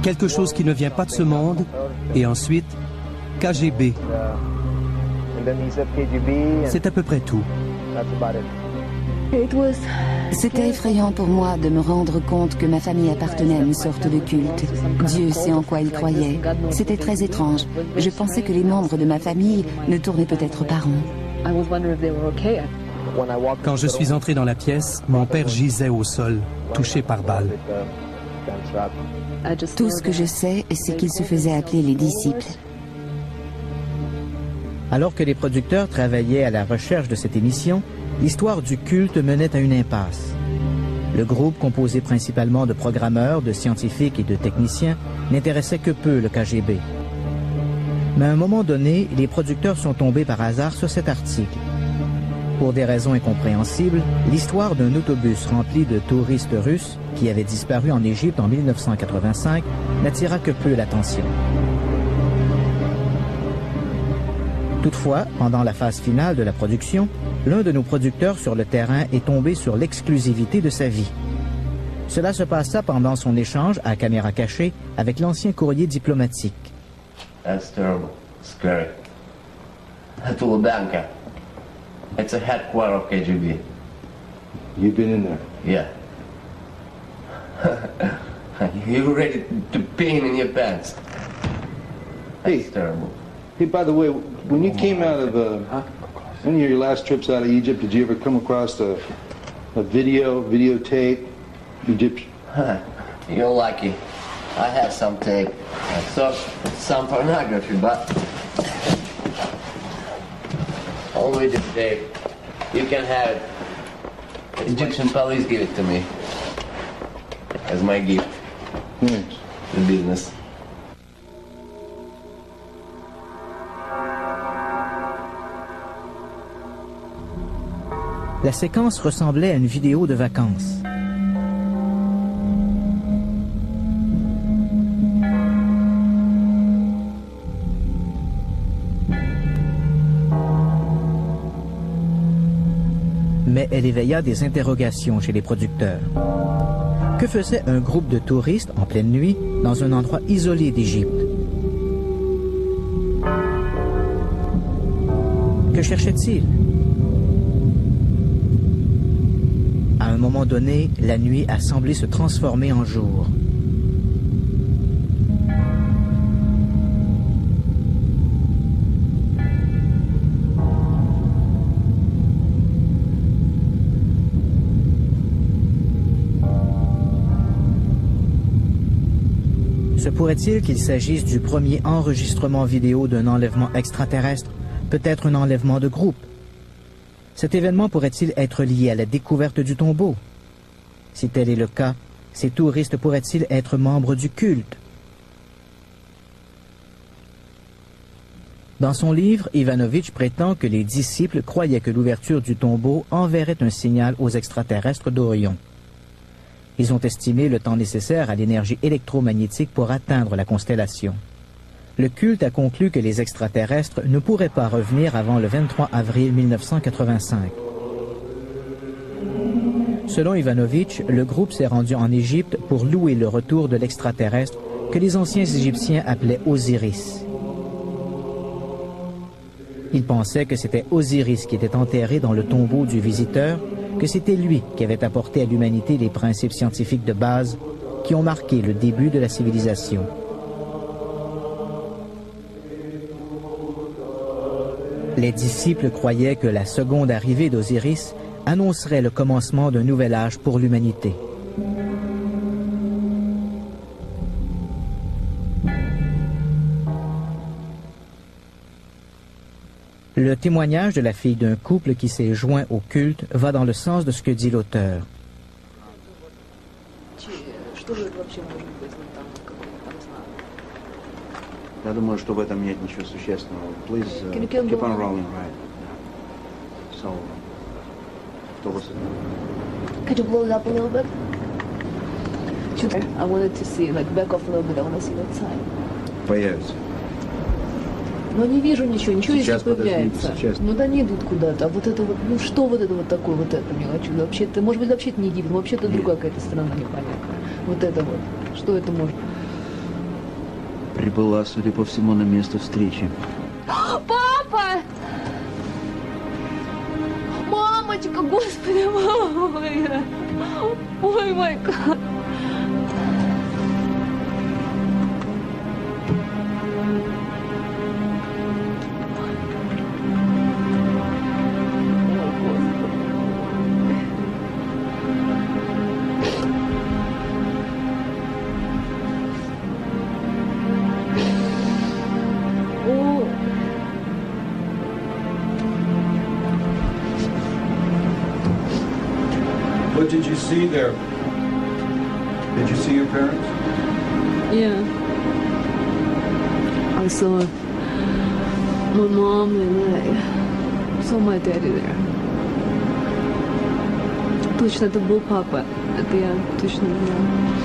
quelque chose qui ne vient pas de ce monde, et ensuite KGB. C'est à peu près tout. C'était effrayant pour moi de me rendre compte que ma famille appartenait à une sorte de culte. Dieu sait en quoi il croyait. C'était très étrange. Je pensais que les membres de ma famille ne tournaient peut-être pas rond. Quand je suis entré dans la pièce, mon père gisait au sol, touché par balle. Tout ce que je sais, c'est qu'ils se faisaient appeler les disciples. Alors que les producteurs travaillaient à la recherche de cette émission, l'histoire du culte menait à une impasse. Le groupe, composé principalement de programmeurs, de scientifiques et de techniciens, n'intéressait que peu le KGB. Mais à un moment donné, les producteurs sont tombés par hasard sur cet article. Pour des raisons incompréhensibles, l'histoire d'un autobus rempli de touristes russes qui avait disparu en Égypte en 1985 n'attira que peu l'attention. Toutefois, pendant la phase finale de la production, l'un de nos producteurs sur le terrain est tombé sur l'exclusivité de sa vie. Cela se passa pendant son échange à caméra cachée avec l'ancien courrier diplomatique. That's terrible. Scary. Tulobanka. It's a headquarter of KGB. You've been in there? Yeah. You're ready to pee in your pants. That's terrible. Hey, by the way, when you came out of any of your last trips out of Egypt, did you ever come across a videotape, Egyptian? You're lucky. I have some tape. I saw some pornography, but only the tape. You can have it. Egyptian police give it to me as my gift. Thanks. The business. La séquence ressemblait à une vidéo de vacances. Mais elle éveilla des interrogations chez les producteurs. Que faisait un groupe de touristes en pleine nuit dans un endroit isolé d'Égypte? Que cherchait-il? À un moment donné, la nuit a semblé se transformer en jour. Se pourrait-il qu'il s'agisse du premier enregistrement vidéo d'un enlèvement extraterrestre, peut-être un enlèvement de groupe? Cet événement pourrait-il être lié à la découverte du tombeau? Si tel est le cas, ces touristes pourraient-ils être membres du culte? Dans son livre, Ivanovitch prétend que les disciples croyaient que l'ouverture du tombeau enverrait un signal aux extraterrestres d'Orion. Ils ont estimé le temps nécessaire à l'énergie électromagnétique pour atteindre la constellation. Le culte a conclu que les extraterrestres ne pourraient pas revenir avant le 23 avril 1985. Selon Ivanovitch, le groupe s'est rendu en Égypte pour louer le retour de l'extraterrestre que les anciens Égyptiens appelaient Osiris. Ils pensaient que c'était Osiris qui était enterré dans le tombeau du visiteur, que c'était lui qui avait apporté à l'humanité les principes scientifiques de base qui ont marqué le début de la civilisation. Les disciples croyaient que la seconde arrivée d'Osiris annoncerait le commencement d'un nouvel âge pour l'humanité. Le témoignage de la fille d'un couple qui s'est joint au culte va dans le sens de ce que dit l'auteur. Я думаю, что в этом нет ничего существенного. Please keep on rolling, right? So, what was it? Could you blow it up a little bit? I wanted to see, like, back off a little bit. I want to see that side. Появится. Но не вижу ничего здесь не появляется. Сейчас. Ну да, они идут куда-то. А вот это вот, ну что вот это вот такое, вот это мелочь? Вообще-то, может быть, вообще-то не Египет, вообще-то другая какая-то страна непонятная. Вот это вот. Что это может? прибыла, судя по всему, на место встречи. Папа! Мамочка, господи, мама моя! Ой, мой гад! What did you see there? Did you see your parents? Yeah. I saw my mom and I saw my daddy there. Точно, это был папа. Это я точно знаю.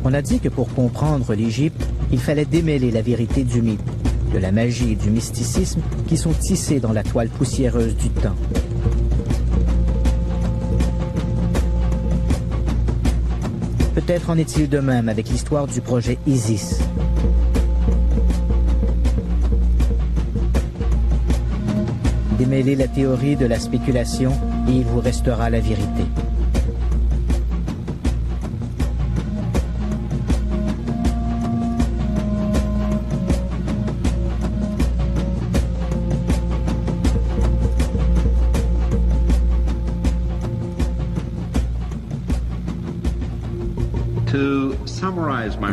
On a dit que pour comprendre l'Égypte, il fallait démêler la vérité du mythe, de la magie et du mysticisme qui sont tissés dans la toile poussiéreuse du temps. Peut-être en est-il de même avec l'histoire du projet Isis. Démêlez la théorie de la spéculation et il vous restera la vérité.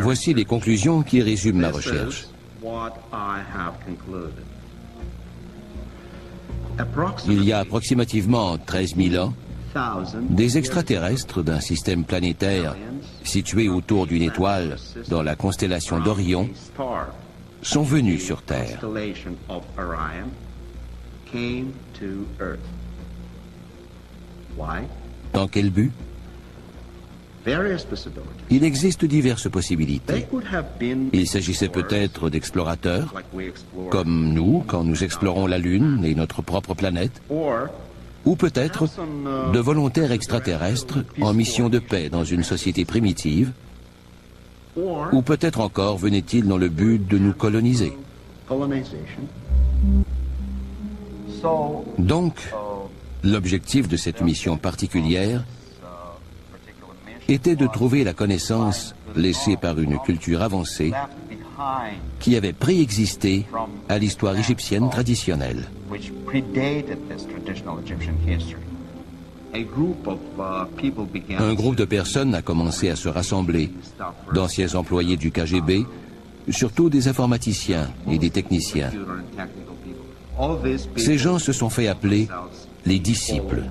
Voici les conclusions qui résument ma recherche. Il y a approximativement 13 000 ans, des extraterrestres d'un système planétaire situé autour d'une étoile dans la constellation d'Orion sont venus sur Terre. Dans quel but? Il existe diverses possibilités. Il s'agissait peut-être d'explorateurs, comme nous quand nous explorons la Lune et notre propre planète, ou peut-être de volontaires extraterrestres en mission de paix dans une société primitive, ou peut-être encore venaient-ils dans le but de nous coloniser. Donc, l'objectif de cette mission particulière était de trouver la connaissance laissée par une culture avancée qui avait préexisté à l'histoire égyptienne traditionnelle. Un groupe de personnes a commencé à se rassembler, d'anciens employés du KGB, surtout des informaticiens et des techniciens. Ces gens se sont fait appeler les disciples.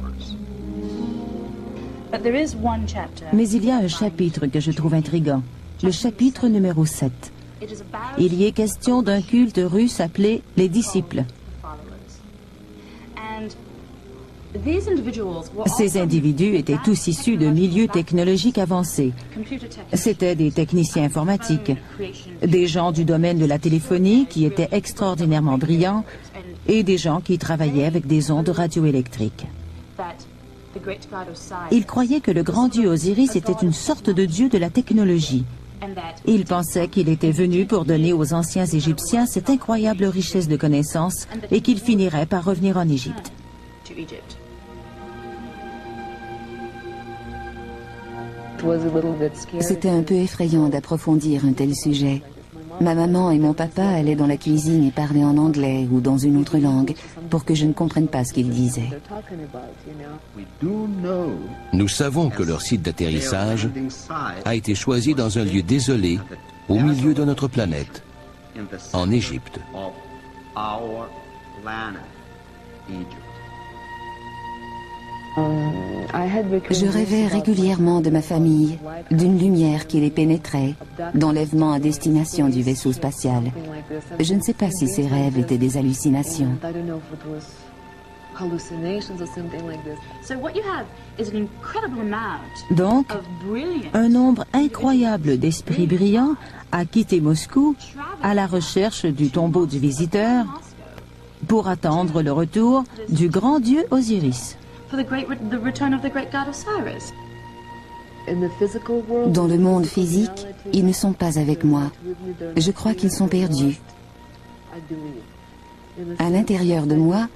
Mais il y a un chapitre que je trouve intriguant, le chapitre numéro 7. Il y est question d'un culte russe appelé les disciples. Ces individus étaient tous issus de milieux technologiques avancés. C'étaient des techniciens informatiques, des gens du domaine de la téléphonie qui étaient extraordinairement brillants et des gens qui travaillaient avec des ondes radioélectriques. Ils croyaient que le grand dieu Osiris était une sorte de dieu de la technologie. Ils pensaient qu'il était venu pour donner aux anciens Égyptiens cette incroyable richesse de connaissances et qu'il finirait par revenir en Égypte. C'était un peu effrayant d'approfondir un tel sujet. Ma maman et mon papa allaient dans la cuisine et parlaient en anglais ou dans une autre langue pour que je ne comprenne pas ce qu'ils disaient. Nous savons que leur site d'atterrissage a été choisi dans un lieu désolé au milieu de notre planète, en Égypte. Je rêvais régulièrement de ma famille, d'une lumière qui les pénétrait, d'enlèvement à destination du vaisseau spatial. Je ne sais pas si ces rêves étaient des hallucinations. Donc, un nombre incroyable d'esprits brillants a quitté Moscou à la recherche du tombeau du visiteur pour attendre le retour du grand dieu Osiris. Dans le monde physique, ils ne sont pas avec moi. Je crois qu'ils sont perdus. À l'intérieur de moi,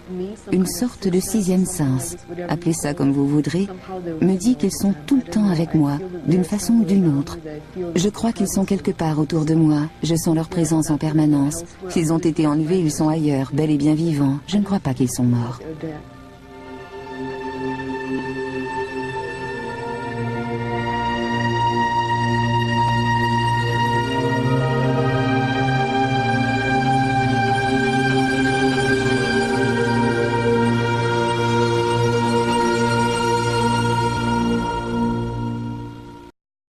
une sorte de sixième sens, appelez ça comme vous voudrez, me dit qu'ils sont tout le temps avec moi, d'une façon ou d'une autre. Je crois qu'ils sont quelque part autour de moi, je sens leur présence en permanence. S'ils ont été enlevés, ils sont ailleurs, bel et bien vivants. Je ne crois pas qu'ils sont morts.